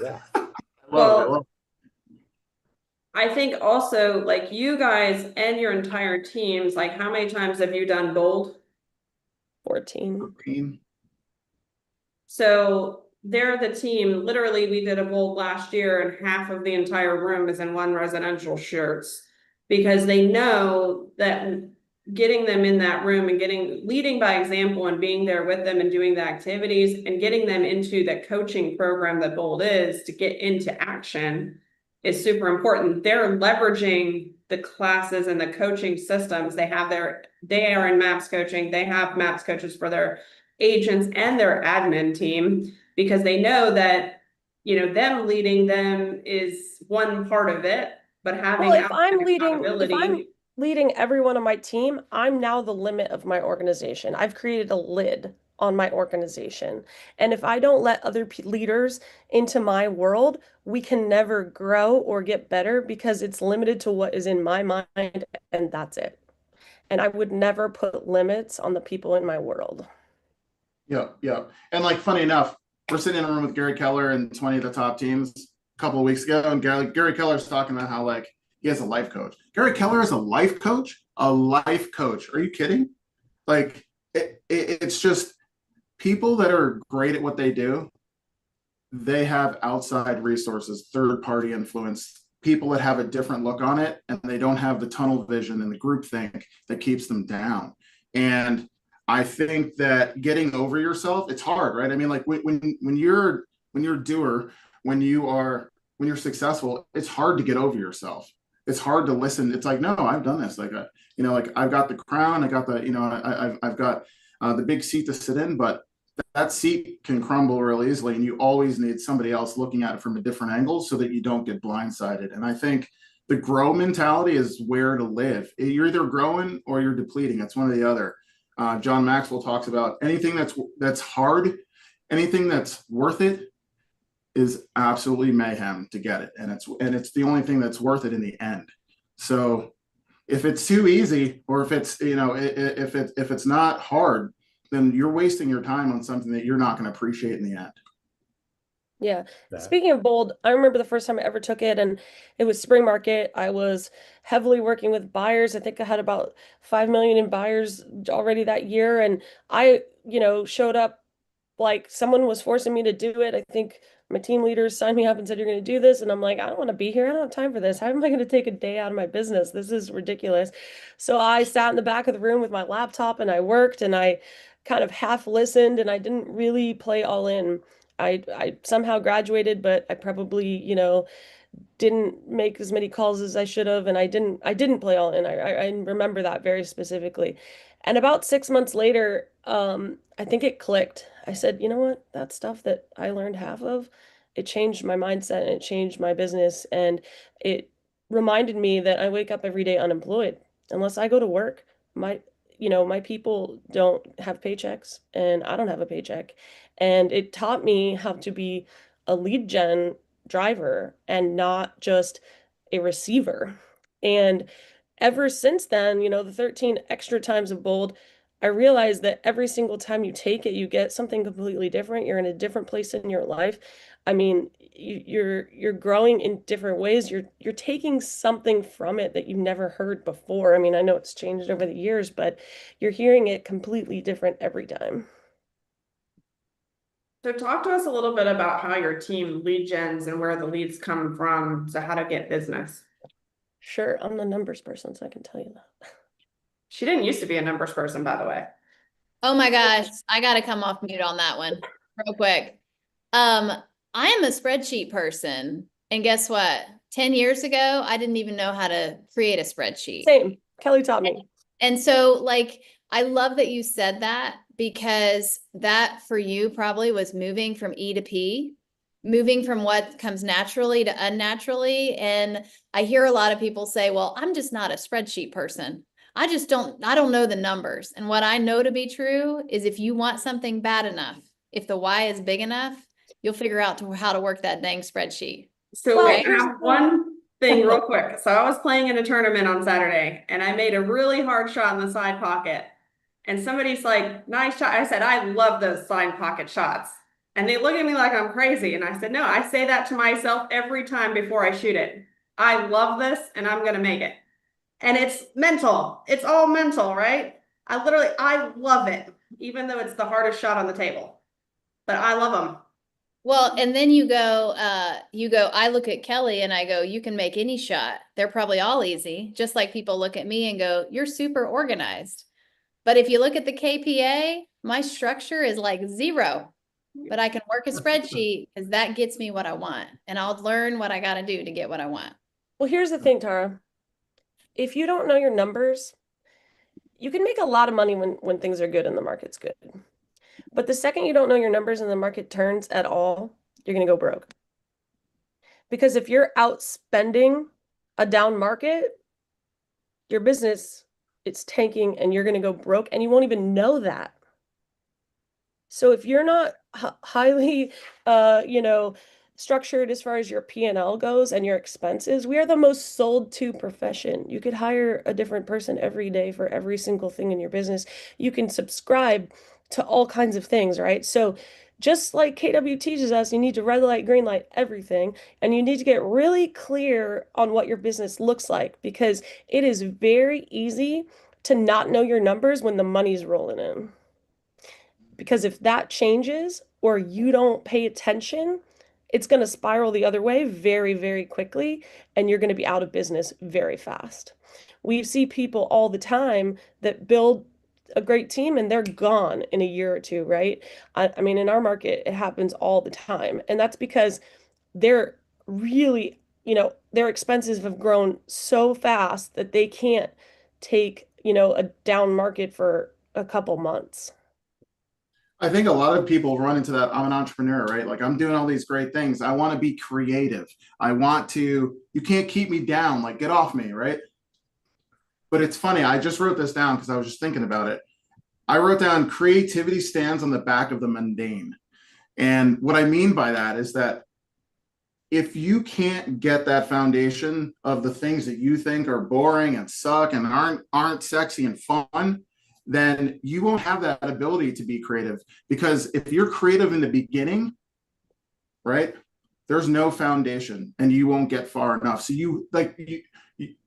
Yeah. I love it. I Well, love I think also like you guys and your entire teams, like how many times have you done Bold? 14. it. So they're the team, literally, we did a Bold last year and half of the entire room is in One Residential shirts. Because they know that getting them in that room and leading by example and being there with them and doing the activities and getting them into the coaching program that Bold is to get into action is super important. They're leveraging the classes and the coaching systems. They are in MAPS coaching. They have MAPS coaches for their agents and their admin team because they know that, them leading them is one part of it, but having Well, if outside I'm accountability. leading everyone on my team, I'm now the limit of my organization. I've created a lid on my organization. And if I don't let other leaders into my world, we can never grow or get better because it's limited to what is in my mind and that's it. And I would never put limits on the people in my world. Yeah, yeah. And like funny enough, we're sitting in a room with Gary Keller and 20 of the top teams a couple of weeks ago, and Gary Keller's talking about how like he has a life coach. Gary Keller is a life coach? A life coach. Are you kidding? Like it's just people that are great at what they do, they have outside resources, third-party influence, people that have a different look on it, and they don't have the tunnel vision and the groupthink that keeps them down. And I think that getting over yourself, it's hard, right? I mean, like when you're a doer, when you're successful, it's hard to get over yourself. It's hard to listen. It's like, no, I've done this. Like, like I've got the crown, I got the, I've got the big seat to sit in, but that seat can crumble really easily, and you always need somebody else looking at it from a different angle so that you don't get blindsided. And I think the grow mentality is where to live. You're either growing or you're depleting. It's one or the other. John Maxwell talks about anything that's hard, anything that's worth it is absolutely mayhem to get it. And it's the only thing that's worth it in the end. So if it's too easy, or if it's, if it's not hard, then you're wasting your time on something that you're not going to appreciate in the end. Yeah. Speaking of Bold, I remember the first time I ever took it, and it was spring market. I was heavily working with buyers. I think I had about 5 million in buyers already that year. And I, showed up like someone was forcing me to do it. I think my team leaders signed me up and said, you're going to do this. And I'm like, I don't want to be here. I don't have time for this. How am I going to take a day out of my business? This is ridiculous. So I sat in the back of the room with my laptop and I worked and I kind of half listened and I didn't really play all in. I somehow graduated, but I probably, didn't make as many calls as I should have, and I didn't play all in. I remember that very specifically. And about 6 months later, I think it clicked. I said, you know what? That stuff that I learned half of, it changed my mindset and it changed my business, and it reminded me that I wake up every day unemployed. Unless I go to work, my people don't have paychecks and I don't have a paycheck. And it taught me how to be a lead gen driver and not just a receiver. And ever since then, the 13 extra times of Bold, I realized that every single time you take it, you get something completely different. You're in a different place in your life. I mean, you're growing in different ways. You're taking something from it that you've never heard before. I mean, I know it's changed over the years, but you're hearing it completely different every time. So talk to us a little bit about how your team lead gens and where the leads come from, so how to get business. Sure, I'm the numbers person, so I can tell you that. She didn't used to be a numbers person, by the way. Oh my gosh, I gotta come off mute on that one real quick. I am a spreadsheet person, and guess what? 10 years ago, I didn't even know how to create a spreadsheet. Same. Kelly taught me. And so like, I love that you said that, because that for you probably was moving from E to P, moving from what comes naturally to unnaturally. And I hear a lot of people say, well, I'm just not a spreadsheet person. I don't know the numbers. And what I know to be true is if you want something bad enough, if the why is big enough, you'll figure out how to work that dang spreadsheet. So I have one thing real quick. So I was playing in a tournament on Saturday and I made a really hard shot in the side pocket. and somebody's like, nice shot. I said, I love those slide pocket shots. And they look at me like I'm crazy. And I said, no, I say that to myself every time before I shoot it. I love this and I'm going to make it. And it's mental. It's all mental, right? I love it, even though it's the hardest shot on the table. But I love them. Well, and then you go, I look at Kelly and I go, you can make any shot. They're probably all easy. Just like people look at me and go, you're super organized. But if you look at the KPA, my structure is like 0, but I can work a spreadsheet because that gets me what I want. And I'll learn what I got to do to get what I want. Well, here's the thing, Tara. If you don't know your numbers, you can make a lot of money when things are good and the market's good. But the second you don't know your numbers and the market turns at all, you're going to go broke. Because if you're outspending a down market, your business, it's tanking and you're going to go broke and you won't even know that. So if you're not highly, structured as far as your P&L goes and your expenses, we are the most sold to profession. You could hire a different person every day for every single thing in your business. You can subscribe to all kinds of things, right? So just like KW teaches us, you need to red light, green light, everything. And you need to get really clear on what your business looks like, because it is very easy to not know your numbers when the money's rolling in. Because if that changes or you don't pay attention, it's going to spiral the other way very, very quickly, and you're going to be out of business very fast. We see people all the time that build a great team and they're gone in a year or two, right? I mean, in our market, it happens all the time. And that's because they're really, their expenses have grown so fast that they can't take, a down market for a couple months. I think a lot of people run into that. I'm an entrepreneur, right? Like, I'm doing all these great things. I want to be creative. You can't keep me down, like, get off me, right? But it's funny. I just wrote this down because I was just thinking about it. I wrote down creativity stands on the back of the mundane. And what I mean by that is that if you can't get that foundation of the things that you think are boring and suck and aren't sexy and fun, then you won't have that ability to be creative. Because if you're creative in the beginning, right, there's no foundation and you won't get far enough. So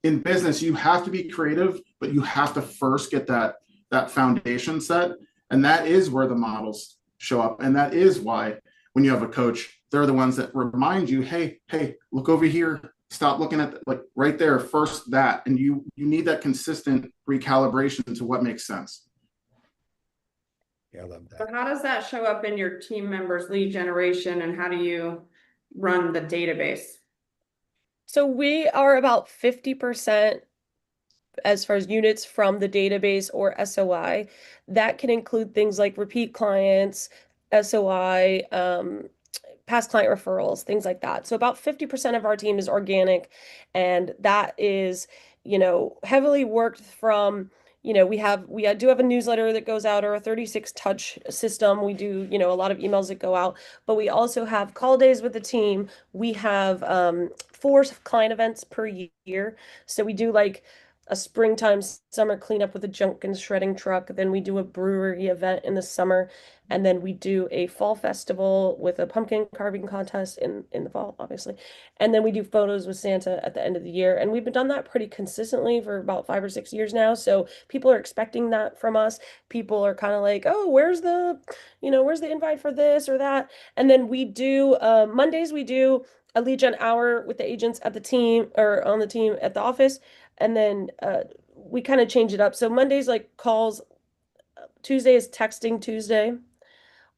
in business, you have to be creative, but you have to first get that foundation set. And that is where the models show up. And that is why when you have a coach, they're the ones that remind you, hey, look over here. Stop looking at right there, first that. And you need that consistent recalibration to what makes sense. Yeah, I love that. So how does that show up in your team members' lead generation, and how do you run the database? So we are about 50% as far as units from the database or SOI. That can include things like repeat clients, SOI, past client referrals, things like that. So about 50% of our team is organic, and that is, heavily worked from, we do have a newsletter that goes out, or a 36 touch system. We do, a lot of emails that go out, but we also have call days with the team. We have 4 client events per year. So we do like a springtime summer cleanup with a junk and shredding truck. Then we do a brewery event in the summer. And then we do a fall festival with a pumpkin carving contest in the fall, obviously. And then we do photos with Santa at the end of the year. And we've been done that pretty consistently for about 5 or 6 years now. So people are expecting that from us. People are kind of like, oh, where's the invite for this or that? And then we do, Mondays, we do a lead gen hour with the agents at the team, or on the team at the office. And then we kind of change it up. So Monday's like calls, Tuesday is texting Tuesday.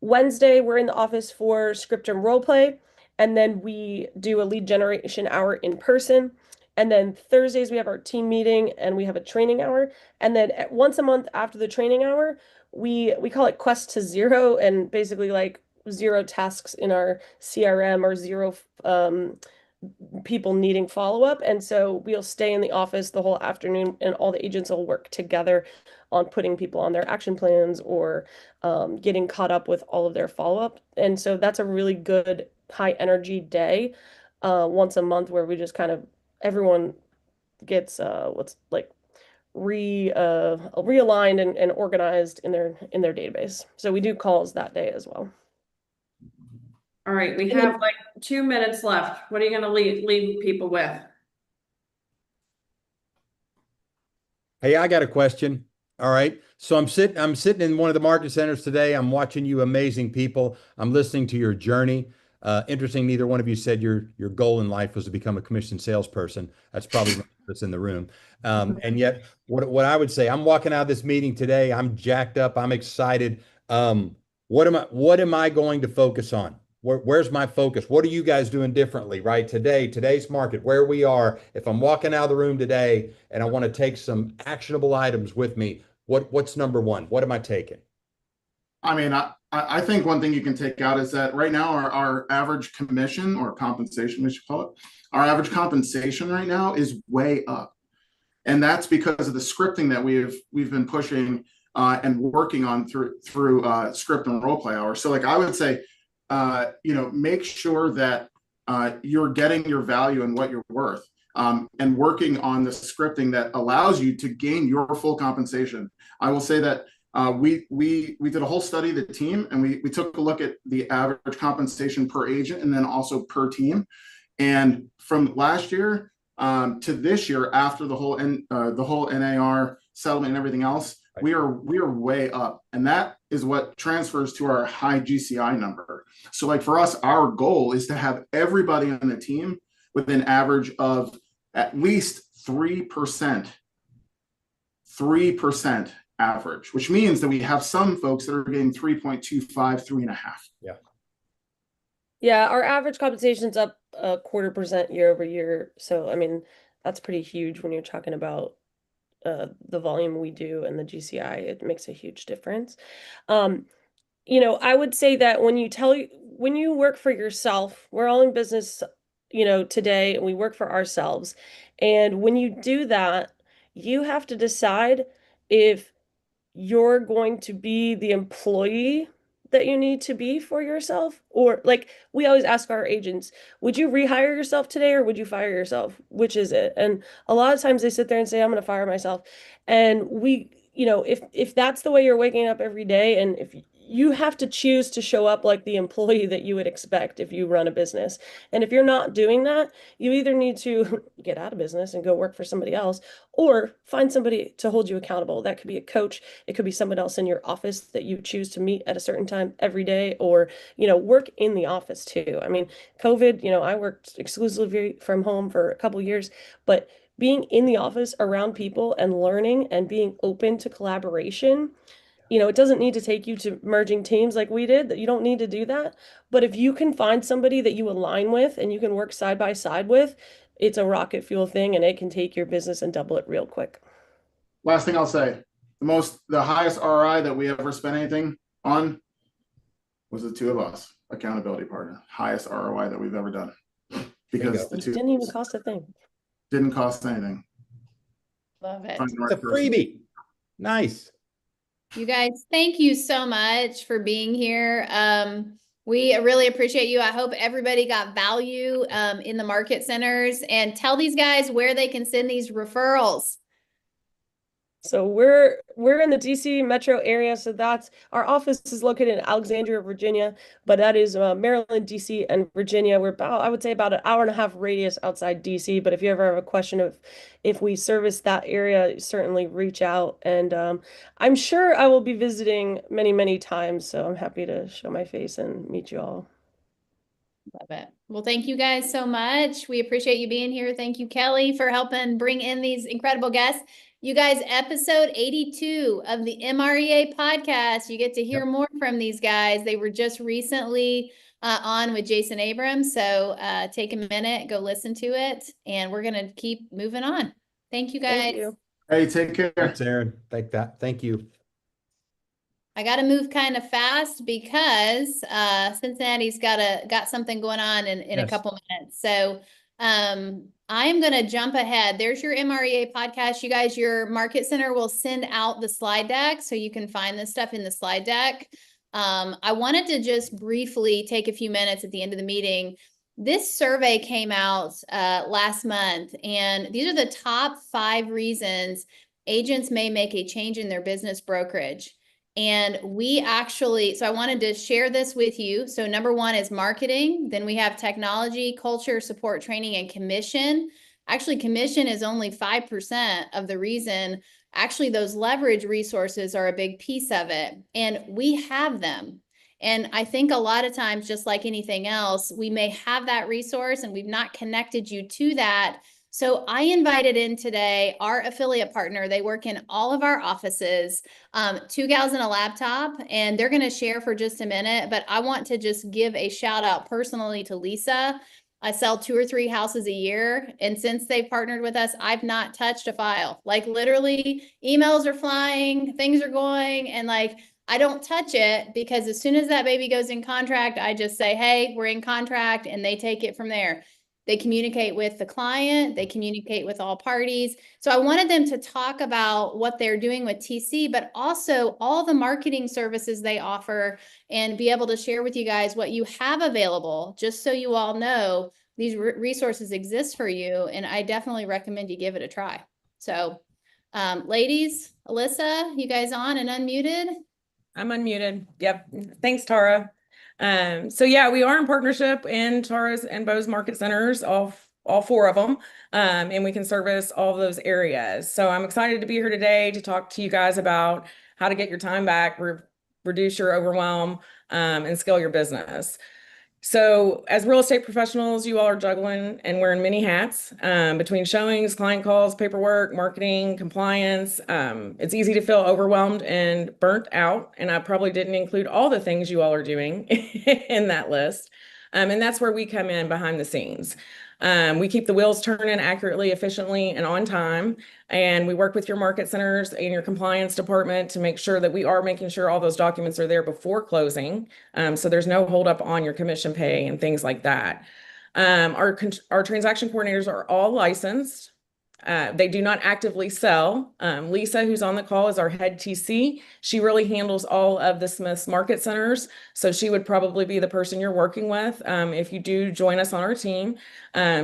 Wednesday, we're in the office for script and role play. And then we do a lead generation hour in person. And then Thursdays, we have our team meeting and we have a training hour. And then once a month after the training hour, we call it Quest to Zero, and basically like 0 tasks in our CRM, or 0 people needing follow-up. And so we'll stay in the office the whole afternoon, and all the agents will work together on putting people on their action plans, or getting caught up with all of their follow-up. And so that's a really good high energy day once a month, where we just kind of, everyone gets realigned and organized in their database. So we do calls that day as well. All right, we have like 2 minutes left. What are you gonna leave people with? Hey, I got a question. All right. So I'm sitting in one of the market centers today. I'm watching you amazing people. I'm listening to your journey. Interesting, neither one of you said your goal in life was to become a commissioned salesperson. That's probably that's in the room. And yet what I would say, I'm walking out of this meeting today, I'm jacked up, I'm excited. What am I going to focus on? Where's my focus? What are you guys doing differently, right? Today's market, where we are, if I'm walking out of the room today and I want to take some actionable items with me, what's number one? What am I taking? I mean, I think one thing you can take out is that right now our average commission or compensation, we should call it, our average compensation right now is way up. And that's because of the scripting that we've been pushing and working on through script and role play hours. So like I would say, make sure that you're getting your value and what you're worth, and working on the scripting that allows you to gain your full compensation. I will say that we did a whole study of the team, and we took a look at the average compensation per agent and then also per team. And from last year to this year, after the whole NAR settlement and everything else, we are way up, and that is what transfers to our high GCI number. So like for us, our goal is to have everybody on the team with an average of at least 3% average, which means that we have some folks that are getting 3.25, 3.5. Yeah. Yeah, our average compensation's up 0.25% year over year. So I mean, that's pretty huge when you're talking about the volume we do and the GCI. It makes a huge difference. I would say that when you work for yourself, we're all in business, today, and we work for ourselves. And when you do that, you have to decide if you're going to be the employee that you need to be for yourself, or like we always ask our agents, would you rehire yourself today or would you fire yourself? Which is it? And a lot of times they sit there and say, I'm going to fire myself. And if that's the way you're waking up every day, and if you have to choose to show up like the employee that you would expect if you run a business. And if you're not doing that, you either need to get out of business and go work for somebody else, or find somebody to hold you accountable. That could be a coach. It could be someone else in your office that you choose to meet at a certain time every day, or, work in the office too. I mean, COVID, I worked exclusively from home for a couple years, but being in the office around people and learning and being open to collaboration, it doesn't need to take you to merging teams like we did. That you don't need to do that. But if you can find somebody that you align with and you can work side by side with, it's a rocket fuel thing, and it can take your business and double it real quick. Last thing I'll say, the highest ROI that we ever spent anything on was the two of us, accountability partner. Highest ROI that we've ever done. Because the two didn't even cost a thing. Didn't cost anything. Love it. It's a freebie. Nice. You guys, thank you so much for being here. We really appreciate you. I hope everybody got value in the market centers, and tell these guys where they can send these referrals. So we're in the DC metro area. So that's our office is located in Alexandria, Virginia, but that is Maryland, DC, and Virginia. We're I would say about an 1.5 hour radius outside DC. But if you ever have a question of if we service that area, certainly reach out. And I'm sure I will be visiting many, many times. So I'm happy to show my face and meet you all. Love it. Well, thank you guys so much. We appreciate you being here. Thank you, Kelly, for helping bring in these incredible guests. You guys, episode 82 of the MREA podcast. You get to hear more from these guys. They were just recently on with Jason Abrams. So take a minute, go listen to it, and we're going to keep moving on. Thank you, guys. Thank you. Hey, take care. Thanks, Aaron. Thank you. I got to move kind of fast because Cincinnati's got something going on in a couple minutes. So I'm going to jump ahead. There's your MREA podcast. You guys, your market center will send out the slide deck so you can find this stuff in the slide deck. I wanted to just briefly take a few minutes at the end of the meeting. This survey came out last month, and these are the top 5 reasons agents may make a change in their business brokerage. And we actually, so I wanted to share this with you. So number one is marketing. Then we have technology, culture, support, training, and commission. Actually, commission is only 5% of the reason. Actually, those leverage resources are a big piece of it. And we have them. And I think a lot of times, just like anything else, we may have that resource and we've not connected you to that. So I invited in today our affiliate partner. They work in all of our offices, 2 gals and a laptop, and they're going to share for just a minute. But I want to just give a shout out personally to Lisa. I sell 2 or 3 houses a year. And since they partnered with us, I've not touched a file. Like literally emails are flying, things are going, and like, I don't touch it because as soon as that baby goes in contract, I just say, hey, we're in contract, and they take it from there. They communicate with the client, they communicate with all parties. So I wanted them to talk about what they're doing with TC, but also all the marketing services they offer and be able to share with you guys what you have available, just so you all know these resources exist for you. And I definitely recommend you give it a try. So ladies, Alyssa, you guys on and unmuted? I'm unmuted. Yep. Thanks, Tara. So yeah, we are in partnership in Tara's and Bo's market centers, all 4 of them. And we can service all of those areas. So I'm excited to be here today to talk to you guys about how to get your time back, reduce your overwhelm, and scale your business. So as real estate professionals, you all are juggling and wearing many hats between showings, client calls, paperwork, marketing, compliance. It's easy to feel overwhelmed and burnt out. And I probably didn't include all the things you all are doing in that list. And that's where we come in behind the scenes. We keep the wheels turning accurately, efficiently, and on time. And we work with your market centers and your compliance department to make sure that we are making sure all those documents are there before closing. So there's no holdup on your commission pay and things like that. Our transaction coordinators are all licensed. They do not actively sell. Lisa, who's on the call, is our head TC. She really handles all of the Smith's market centers. So she would probably be the person you're working with if you do join us on our team.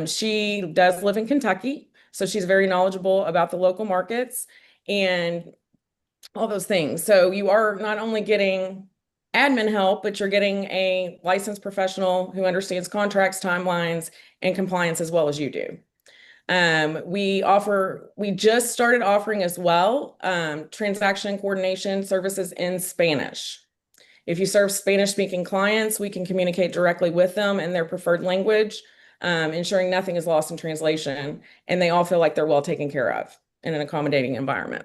She does live in Kentucky, so she's very knowledgeable about the local markets and all those things. So you are not only getting admin help, but you're getting a licensed professional who understands contracts, timelines, and compliance as well as you do. We just started offering as well, transaction coordination services in Spanish. If you serve Spanish speaking clients, we can communicate directly with them in their preferred language, ensuring nothing is lost in translation, and they all feel like they're well taken care of in an accommodating environment.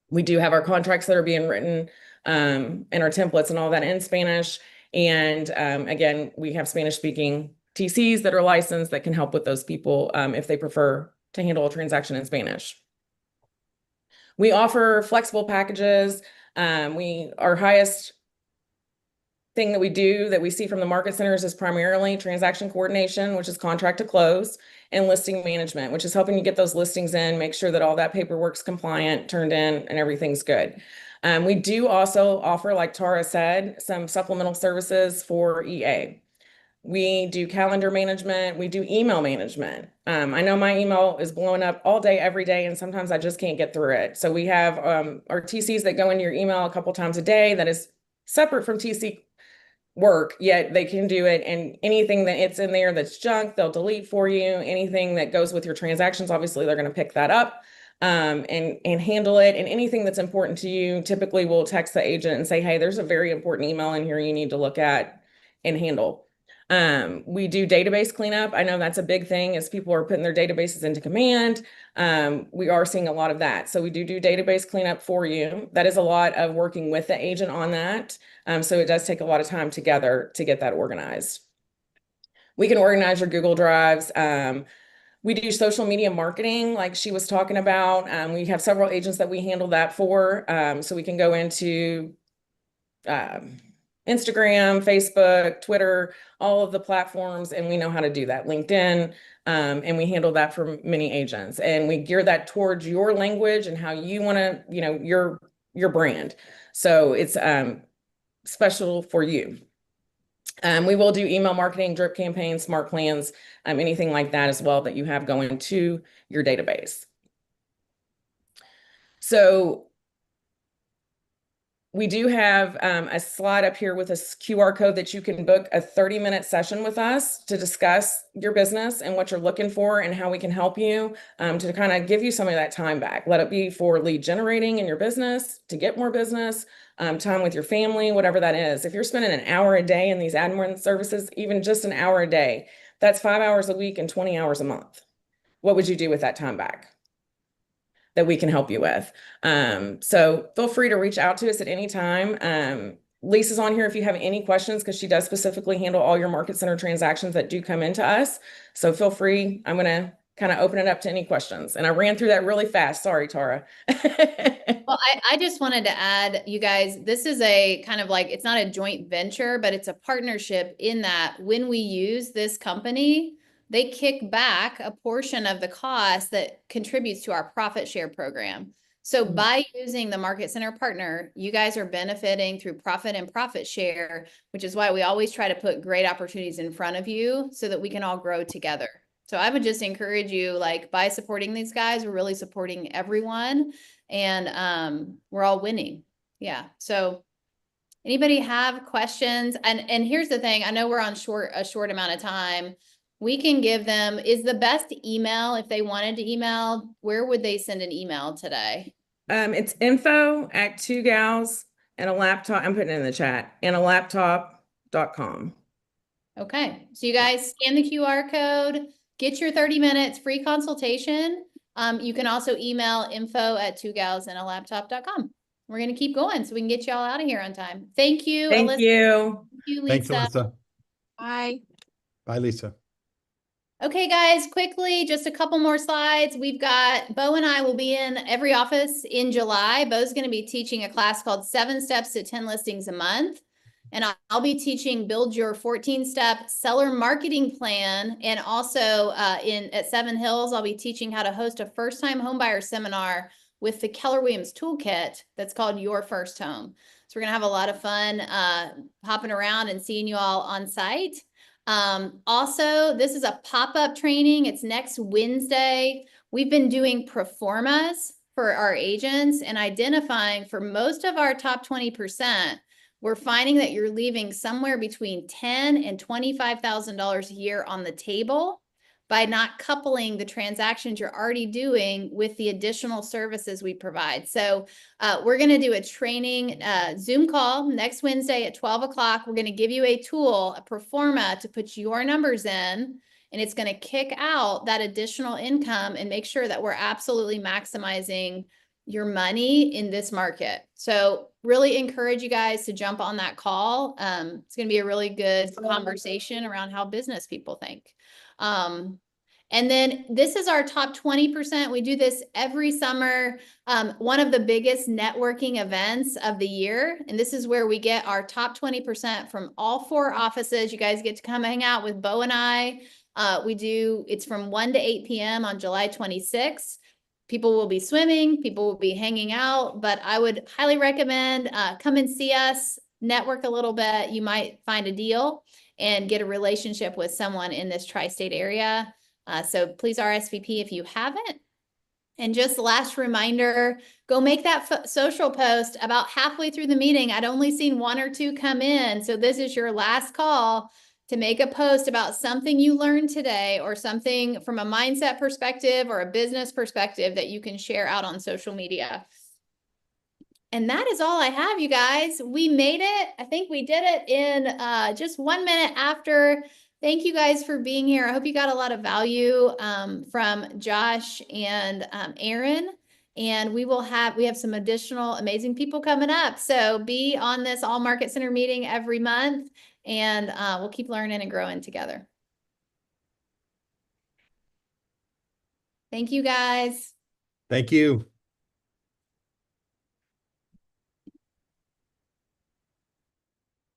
We do have our contracts that are being written, and our templates and all that in Spanish. And, again, we have Spanish speaking TCs that are licensed that can help with those people if they prefer to handle a transaction in Spanish. We offer flexible packages. Our highest thing that we do that we see from the market centers is primarily transaction coordination, which is contract to close, and listing management, which is helping you get those listings in, make sure that all that paperwork's compliant, turned in, and everything's good. We do also offer, like Tara said, some supplemental services for EA. We do calendar management. We do email management. I know my email is blowing up all day, every day, and sometimes I just can't get through it. So we have our TCs that go into your email a couple times a day that is separate from TC work, yet they can do it. And anything that it's in there that's junk, they'll delete for you. Anything that goes with your transactions, obviously, they're going to pick that up and handle it. And anything that's important to you, typically we'll text the agent and say, hey, there's a very important email in here you need to look at and handle. We do database cleanup. I know that's a big thing as people are putting their databases into command. We are seeing a lot of that. So we do database cleanup for you. That is a lot of working with the agent on that. So it does take a lot of time together to get that organized. We can organize your Google Drives. We do social media marketing, like she was talking about. We have several agents that we handle that for. So we can go into Instagram, Facebook, Twitter, all of the platforms, and we know how to do that. LinkedIn, and we handle that for many agents. And we gear that towards your language and how you want to, your brand. So it's special for you. We will do email marketing, drip campaigns, smart plans, anything like that as well that you have going to your database. So we do have a slide up here with a QR code that you can book a 30-minute session with us to discuss your business and what you're looking for and how we can help you to kind of give you some of that time back. Let it be for lead generating in your business, to get more business, time with your family, whatever that is. If you're spending an hour a day in these admin services, even just an hour a day, that's 5 hours a week and 20 hours a month. What would you do with that time back that we can help you with? So feel free to reach out to us at any time. Lisa's on here if you have any questions, because she does specifically handle all your market center transactions that do come into us. So feel free. I'm going to kind of open it up to any questions. And I ran through that really fast. Sorry, Tara. Well, I just wanted to add, you guys, this is a kind of like, it's not a joint venture, but it's a partnership in that when we use this company, they kick back a portion of the cost that contributes to our profit share program. So by using the Market Center partner, you guys are benefiting through profit and profit share, which is why we always try to put great opportunities in front of you so that we can all grow together. So I would just encourage you, like, by supporting these guys, we're really supporting everyone, and we're all winning. Yeah. So anybody have questions? And here's the thing, I know we're on a short amount of time. We can give them, is the best email, if they wanted to email, where would they send an email today? It's info@2gals and a laptop. I'm putting it in the chat, and a laptop.com. Okay. So you guys scan the QR code, get your 30 minutes free consultation. You can also email info@2galsandalaptop.com. We're going to keep going so we can get y'all out of here on time. Thank you, Thank Alyssa. you. Thank you, Thanks, Lisa. Alyssa. Bye. Bye, Lisa. Okay, guys, quickly, just a couple more slides. We've got, Bo and I will be in every office in July. Bo's going to be teaching a class called 7 Steps to 10 Listings a Month. And I'll be teaching Build Your 14-Step Seller Marketing Plan. And also at Seven Hills, I'll be teaching how to host a first-time homebuyer seminar with the Keller Williams Toolkit that's called Your First Home. So we're going to have a lot of fun hopping around and seeing you all on site. Also, this is a pop-up training. It's next Wednesday. We've been doing proformas for our agents and identifying for most of our top 20%, we're finding that you're leaving somewhere between $10,000 and $25,000 a year on the table by not coupling the transactions you're already doing with the additional services we provide. So we're going to do a training Zoom call next Wednesday at 12 o'clock. We're going to give you a tool, a proforma, to put your numbers in, and it's going to kick out that additional income and make sure that we're absolutely maximizing your money in this market. So really encourage you guys to jump on that call. It's going to be a really good conversation around how business people think. And then this is our top 20%. We do this every summer. One of the biggest networking events of the year. And this is where we get our top 20% from all 4 offices. You guys get to come hang out with Bo and I. It's from 1 to 8 p.m. on July 26th. People will be swimming, people will be hanging out, but I would highly recommend come and see us, network a little bit. You might find a deal and get a relationship with someone in this tri-state area. So please RSVP if you haven't. And just last reminder, go make that social post. About halfway through the meeting, I'd only seen 1 or 2 come in. So this is your last call to make a post about something you learned today or something from a mindset perspective or a business perspective that you can share out on social media. And that is all I have, you guys. We made it. I think we did it in just 1 minute after. Thank you guys for being here. I hope you got a lot of value from Josh and Aaron. And we have some additional amazing people coming up. So be on this All Market Center meeting every month, and we'll keep learning and growing together. Thank you, guys. Thank you.